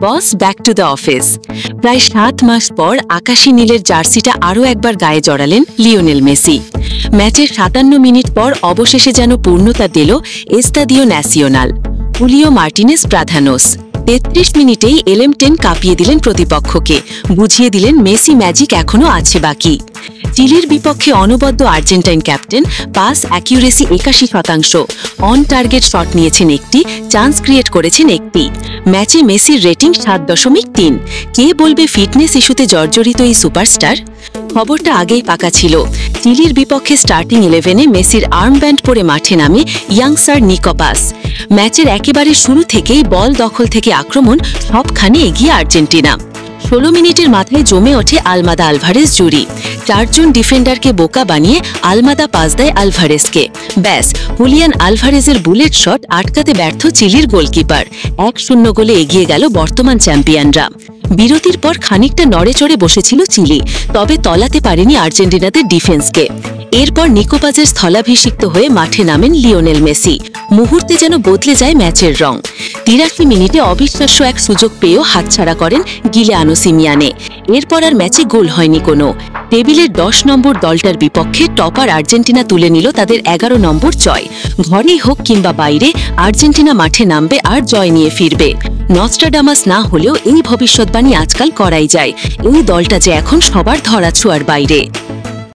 Boss back to the office. প্রায় 7 মাস পর আকাশী নীলের জার্সিটা আরও একবার গায়ে জড়ালেন লিওনেল মেসি। ম্যাচের 57 মিনিট পর অবশেষে যেন পূর্ণতা দিল এস্তাদিও ন্যাসিওনাল। হুলিও মার্টিনেস প্রাধানোস 33 মিনিটেই এলএম10 কাঁপিয়ে দিলেন প্রতিপক্ষকে, বুঝিয়ে দিলেন মেসি ম্যাজিক এখনও আছে বাকি। চিলির বিপক্ষে অনবদ্য Argentine captain, pass accuracy 81%, on target shot নিয়েছেন একটি, চান্স ক্রিয়েট করেছেন একটি। ম্যাচে মেসির রেটিং 7.3। কে বলবে ফিটনেস ইস্যুতে জর্জরিত এই সুপারস্টার? খবরটা আগেই পাকা ছিল। চিলির বিপক্ষে স্টার্টিং 11-এ মেসির আর্মব্যান্ড পরে মাঠে নামে ইয়াংসার নিকোপাস। ম্যাচের একেবারে শুরু থেকেই বল দখল থেকে আক্রমণ সবখানে এগিয়ে আর্জেন্টিনা। 16 মিনিটের মাথায় জমে ওঠে আলমাদা আলভারেজ জুরি। 4 জন ডিফেন্ডারকে বোকা বানিয়ে আলমাদা পাস দেয় আলভারেজকে। ব্যাস, হুলিয়ান আলভারেজের বুলেট শট আটকাতে ব্যর্থ চিলির গোলকিপার। 1-0 গোলে এগিয়ে গেল বর্তমান চ্যাম্পিয়নরা। বিরতির পর খানিকটা নড়েচড়ে বসেছিল চিলি, তবে তলাতে পারেনি আর্জেন্টিনাদের ডিফেন্সকে। এরপর নিকোপাজের স্থলাভিষিক্ত হয়ে মাঠে নামেন লিওনেল মেসি। মুহূর্তে যেন বদলে যায় ম্যাচের রং। 83 মিনিটে অবিশ্বাস্য এক সুযোগ পেয়েও হাতছাড়া করেন গিলেয়ানো সিমিয়ানে। এরপর আর ম্যাচে গোল হয়নি কোনো। টেবিলের 10 নম্বর দলটার বিপক্ষে টপার আর্জেন্টিনা তুলে নিল তাদের 11 নম্বর জয়। ঘরেই হোক কিংবা বাইরে, আর্জেন্টিনা মাঠে নামবে আর জয় নিয়ে ফিরবে। নস্ট্রাডামাস না হলেও এই ভবিষ্যৎবাণী আজকাল করাই যায়। এই দলটা যে এখন সবার ধরাছোঁয়ার বাইরে।